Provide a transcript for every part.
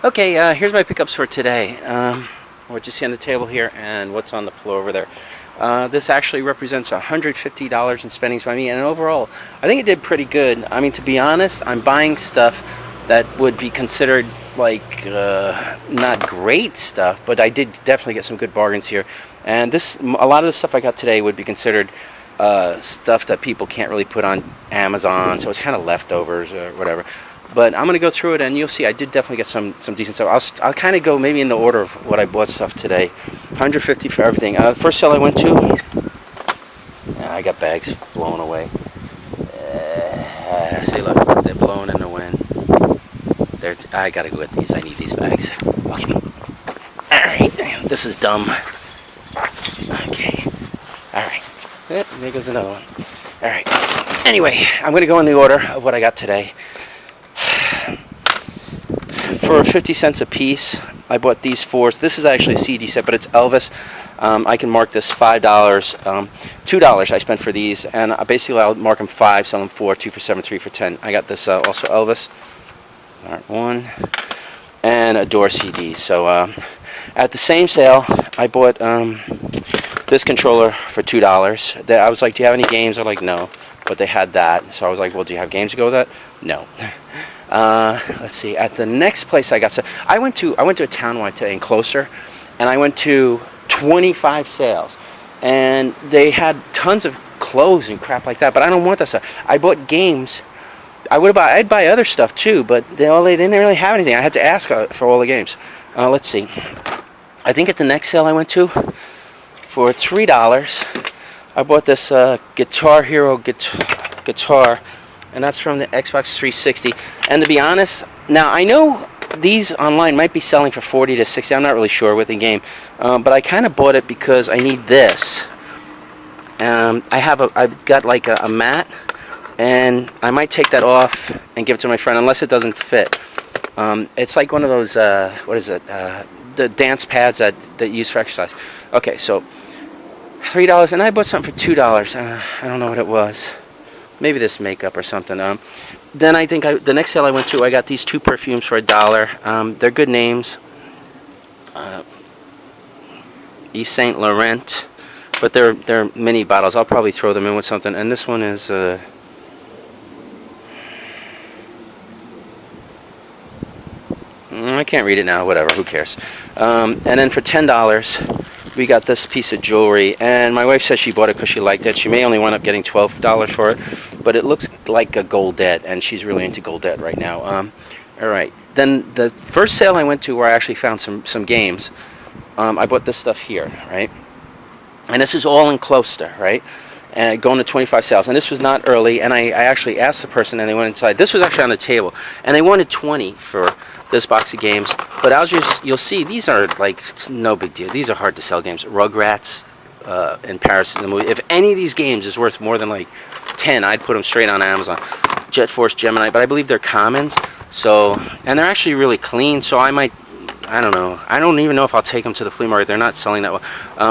Okay, here's my pickups for today. What you see on the table here and what's on the floor over there. This actually represents $150 in spendings by me, and overall, I think it did pretty good. I mean, to be honest, I'm buying stuff that would be considered like not great stuff, but I did definitely get some good bargains here. And a lot of the stuff I got today would be considered stuff that people can't really put on Amazon, so it's kind of leftovers or whatever. But I'm going to go through it, and you'll see I did definitely get some decent stuff. I'll kind of go maybe in the order of what I bought stuff today. $150 for everything. First sale I went to, I got bags blown away. See, look, they're blowing in the wind. I got to go get these. I need these bags. Okay. All right. This is dumb. Okay. All right. There goes another one. All right. Anyway, I'm going to go in the order of what I got today. For 50 cents a piece, I bought these fours. This is actually a CD set, but it's Elvis. I can mark this $5. $2 I spent for these, and basically I'll mark them 5, sell them 4, 2 for 7, 3 for 10. I got this also Elvis. All right, 1, and a Door CD. So at the same sale, I bought this controller for $2. I was like, do you have any games? They're like, no, but they had that. So I was like, well, do you have games to go with that? No. Let's see. At the next place I got stuff, I went to a town-wide today in Closer, and I went to 25 sales, and they had tons of clothes and crap like that. But I don't want that stuff. I bought games. I'd buy other stuff too, but they didn't really have anything. I had to ask for all the games. Let's see. I think at the next sale I went to, for $3, I bought this Guitar Hero guitar. And that's from the Xbox 360. And to be honest, now I know these online might be selling for $40 to $60. I'm not really sure with the game, but I kind of bought it because I need this. I've got like a mat, and I might take that off and give it to my friend unless it doesn't fit. It's like one of those what is it? The dance pads that you use for exercise. Okay, so $3, and I bought something for $2. I don't know what it was. Maybe this makeup or something. Then I think the next sale I went to, I got these 2 perfumes for $1. They're good names. Yves Saint Laurent, but they're mini bottles. I'll probably throw them in with something. And this one is I can't read it now. Whatever. Who cares? And then for $10. We got this piece of jewelry, and my wife says she bought it because she liked it. She may only wind up getting $12 for it, but it looks like a goldette, and she's really into goldette right now. All right. Then the first sale I went to where I actually found some games, I bought this stuff here, right? And this is all in Closter, right? And going to 25 sales, and this was not early, and I actually asked the person, and they went inside. This was actually on the table, and they wanted 20 for this box of games, but you'll see these are like no big deal. These are hard to sell games. Rugrats in Paris in the movie. If any of these games is worth more than like 10, I'd put them straight on Amazon. Jet Force Gemini, but I believe they're commons. So, and they're actually really clean. So I don't know. I don't even know if I'll take them to the flea market. They're not selling that well.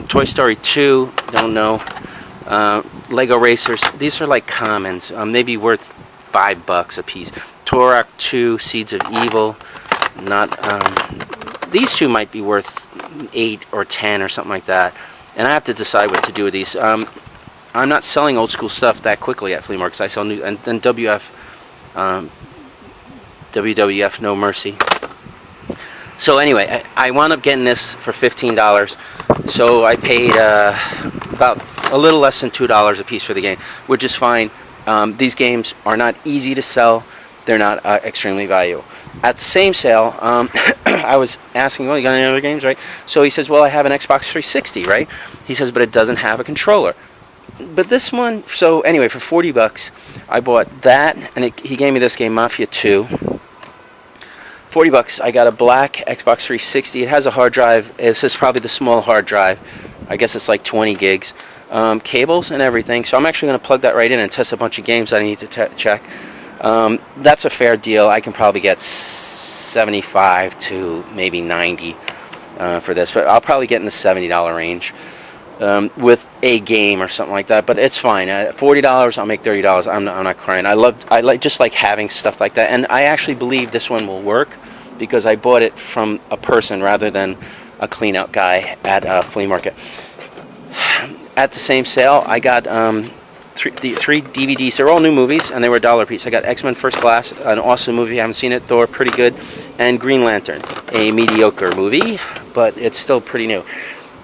Toy Story 2, don't know. Lego Racers, these are like commons. Maybe worth $5 a piece. Turok 2, Seeds of Evil. These 2 might be worth 8 or 10 or something like that, and I have to decide what to do with these. I'm not selling old school stuff that quickly at flea markets. I sell new, and then WWF No Mercy. So anyway, I wound up getting this for $15, so I paid about a little less than $2 a piece for the game, which is fine. These games are not easy to sell. They're not extremely valuable. At the same sale, I was asking, you got any other games, right? So he says, well, I have an Xbox 360, right? He says, but it doesn't have a controller. But this one, so anyway, for $40, I bought that, and he gave me this game, Mafia 2. $40, I got a black Xbox 360. It has a hard drive. This is probably the small hard drive. I guess it's like 20 gigs. Cables and everything. So I'm actually going to plug that right in and test a bunch of games that I need to check. That's a fair deal. I can probably get 75 to maybe 90 for this, but I'll probably get in the $70 range with a game or something like that. But it's fine. $40, I'll make $30. I'm not crying. I just like having stuff like that, and I actually believe this one will work. because I bought it from a person rather than a clean out guy at a flea market. At the same sale, I got three DVDs. They're all new movies, and they were $1 a piece. I got X-Men First Class, an awesome movie. I haven't seen it. Thor, pretty good. And Green Lantern, a mediocre movie, but it's still pretty new.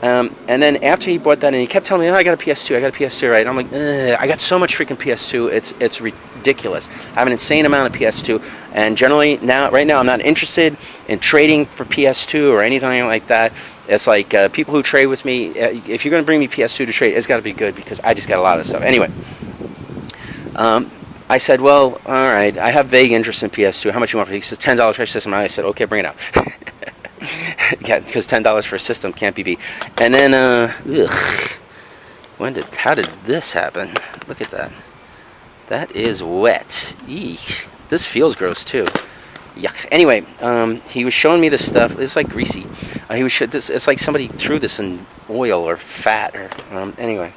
And then after he bought that, and he kept telling me, "Oh, I got a PS2. I got a PS2, right?" And I'm like, "Ugh, I got so much freaking PS2. It's ridiculous. I have an insane amount of PS2, and generally right now, I'm not interested in trading for PS2 or anything like that. It's like people who trade with me. If you're going to bring me PS2 to trade, it's got to be good because I just got a lot of stuff. Anyway, I said, well, all right, I have vague interest in PS2. How much you want for it? He says $10 for a system. I said, okay, bring it out. Yeah, because $10 for a system can't be beat. And then, how did this happen? Look at that. That is wet. Eek. This feels gross too. Yuck. Anyway, he was showing me this stuff. It's like greasy. It's like somebody threw this in oil or fat or anyway.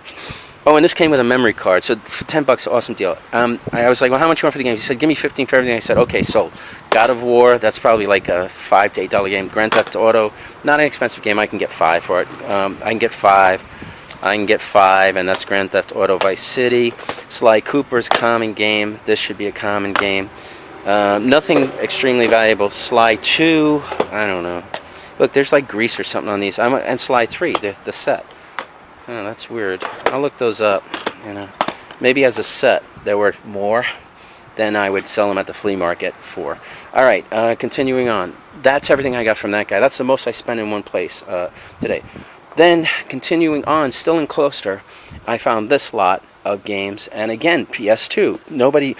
Oh, and this came with a memory card. So for $10, awesome deal. I was like, well, how much you want for the game? He said, give me $15 for everything. I said, okay, sold. God of War. That's probably like a $5 to $8 game. Grand Theft Auto. Not an expensive game. I can get $5 for it. I can get $5, and that's Grand Theft Auto Vice City. Sly Cooper's common game. This should be a common game. Nothing extremely valuable. Sly 2, I don't know. Look, there's like grease or something on these. And Sly 3, the set. Oh, that's weird. I'll look those up. Maybe as a set, they're worth more than I would sell them at the flea market for. All right, continuing on. That's everything I got from that guy. That's the most I spent in one place today. Then, continuing on, still in Closter, I found this lot of games. And again, PS2. Nobody,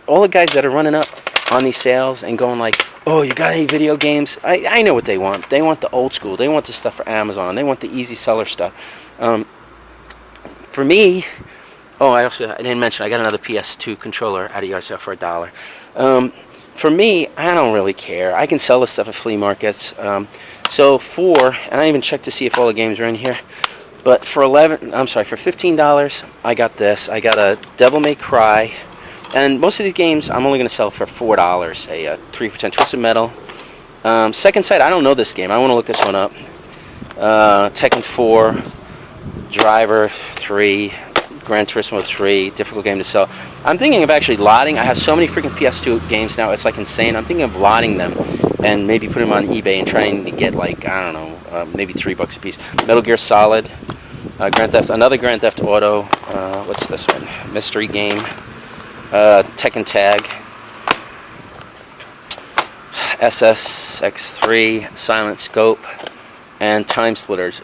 all the guys that are running up on these sales and going like, oh, you got any video games? I know what they want. They want the old school. They want the stuff for Amazon. They want the easy seller stuff. For me, I didn't mention I got another PS2 controller at a yard sale for $1. For me, I don't really care. I can sell this stuff at flea markets. And I even checked to see if all the games are in here. But for $15, I got this. I got a Devil May Cry. And most of these games, I'm only going to sell for $4. A 3 for $10 Twisted Metal. Second Sight, I don't know this game. I want to look this one up. Tekken 4, Driver 3, Gran Turismo 3, difficult game to sell. I'm thinking of actually lotting. I have so many freaking PS2 games now, it's like insane. I'm thinking of lotting them and maybe putting them on eBay and trying to get like, I don't know, maybe $3 a piece. Metal Gear Solid, another Grand Theft Auto, what's this one? Mystery game, Tekken Tag, SSX3, Silent Scope, and Time Splitters.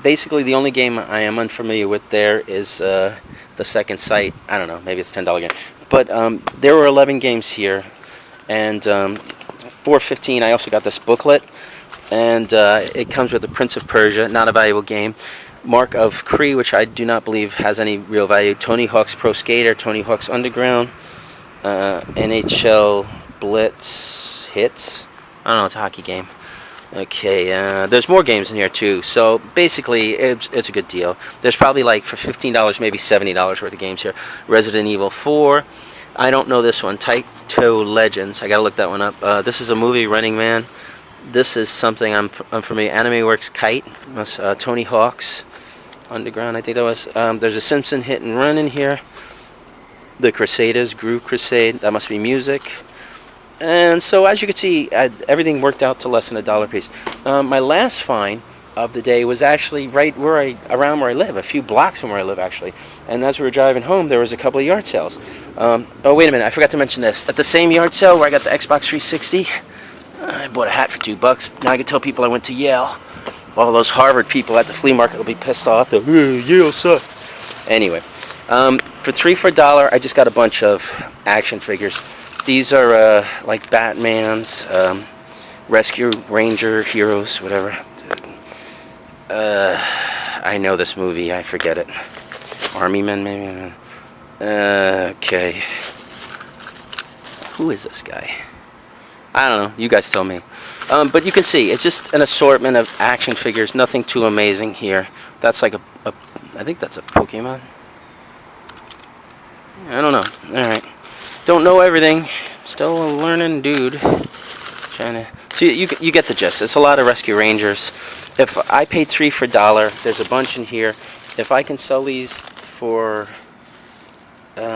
Basically, the only game I am unfamiliar with there is the Second Sight. I don't know, maybe it's a $10 game. But there were 11 games here, and for $15, I also got this booklet, and it comes with the Prince of Persia, not a valuable game. Mark of Cree, which I do not believe has any real value. Tony Hawk's Pro Skater, Tony Hawk's Underground, NHL Blitz Hits. I don't know, it's a hockey game. Okay, there's more games in here too. So basically, it's a good deal. There's probably like for $15, maybe $70 worth of games here. Resident Evil 4. I don't know this one. Taito Legends. I gotta look that one up. This is a movie, Running Man. This is something I'm familiar. Anime Works Kite. Tony Hawk's Underground. I think that was. There's a Simpson Hit and Run in here. The Crusaders, Gru Crusade. That must be music. And so, as you can see, everything worked out to less than $1 a piece. My last find of the day was actually right around where I live, a few blocks from where I live, actually. And as we were driving home, there was a couple of yard sales. Oh, wait a minute, I forgot to mention this. At the same yard sale where I got the Xbox 360, I bought a hat for $2. Now I can tell people I went to Yale. All those Harvard people at the flea market will be pissed off. Yale sucks. Anyway, for $3 I just got a bunch of action figures. These are like Batman's, Rescue Ranger Heroes, whatever. I know this movie, I forget it. Army Men, maybe? Okay. Who is this guy? I don't know, you guys tell me. But you can see, it's just an assortment of action figures, nothing too amazing here. That's like I think that's a Pokemon. I don't know, alright. Don't know everything. Still a learning dude. So you get the gist. It's a lot of Rescue Rangers. If I paid $3 for $1, there's a bunch in here. If I can sell these for $1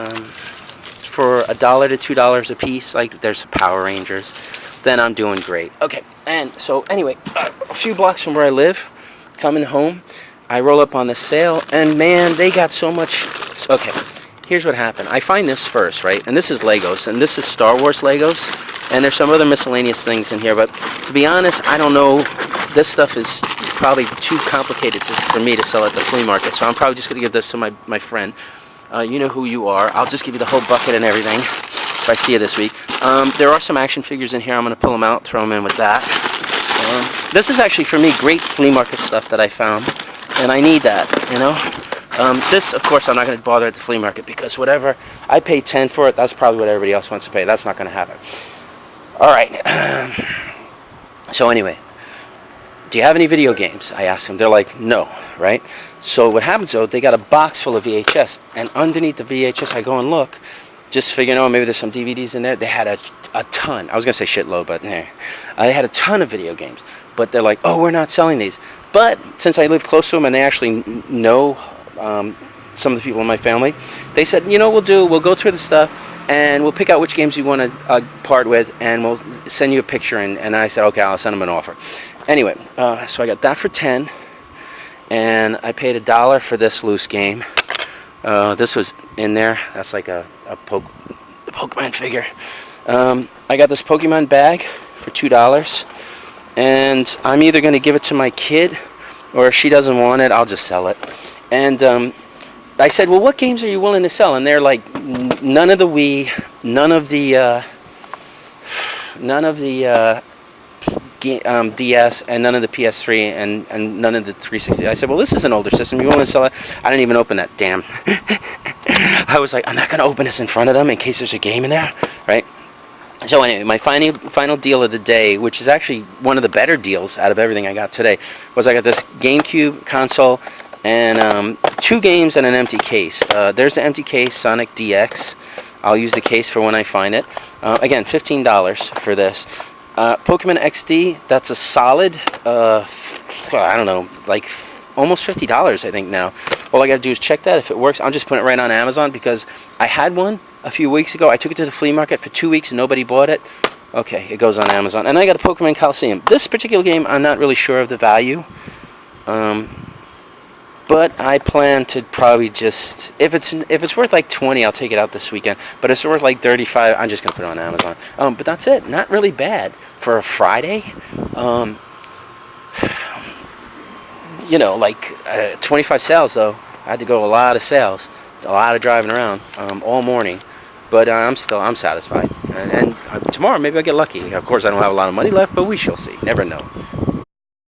to $2 a piece, like there's Power Rangers, then I'm doing great. Okay, and so anyway, a few blocks from where I live, coming home, I roll up on the sale, and man, they got so much. Okay, here's what happened. I find this first, right? And this is Legos, and this is Star Wars Legos, and there's some other miscellaneous things in here, but to be honest, I don't know. This stuff is probably too complicated for me to sell at the flea market, so I'm probably just going to give this to my friend. You know who you are. I'll just give you the whole bucket and everything if I see you this week. There are some action figures in here. I'm going to pull them out, throw them in with that. This is actually, for me, great flea market stuff that I found, and I need that, you know. This, of course, I'm not going to bother at the flea market because whatever I pay 10 for it, that's probably what everybody else wants to pay. That's not going to happen. All right. So anyway, do you have any video games? I asked them. They're like, no, right? So what happens, though, they got a box full of VHS, and underneath the VHS, I go and look, just figuring, oh, maybe there's some DVDs in there. They had a ton. I was going to say shitload, but they had a ton of video games. But they're like, oh, we're not selling these. But since I live close to them and they actually know some of the people in my family, they said, you know, we'll go through the stuff, and we'll pick out which games you want to part with, and we'll send you a picture. And I said, okay, I'll send them an offer. Anyway, so I got that for 10, and I paid $1 for this loose game. This was in there. That's like a Pokemon figure. I got this Pokemon bag for $2, and I'm either going to give it to my kid, or if she doesn't want it, I'll just sell it. And I said, well, what games are you willing to sell? And they're like, none of the Wii, none of the DS, and none of the PS3, and none of the 360. I said, well, this is an older system. You want to sell it? I didn't even open that. Damn. I was like, I'm not going to open this in front of them in case there's a game in there, right? So anyway, my final deal of the day, which is actually one of the better deals out of everything I got today, was I got this GameCube console and 2 games and an empty case. There's the empty case, Sonic DX. I'll use the case for when I find it. Again, $15 for this. Pokemon XD, that's a solid, I don't know, like almost $50 I think now. All I got to do is check that. If it works, I'll just put it right on Amazon because I had one a few weeks ago. I took it to the flea market for 2 weeks and nobody bought it. Okay, it goes on Amazon. And I got a Pokemon Coliseum. This particular game, I'm not really sure of the value. But I plan to probably just, if it's worth like 20, I'll take it out this weekend. But if it's worth like 35, I'm just gonna put it on Amazon. But that's it. Not really bad for a Friday. You know, like 25 sales though. I had to go to a lot of sales, a lot of driving around all morning. But I'm satisfied. And tomorrow maybe I'll get lucky. Of course, I don't have a lot of money left, but we shall see. Never know.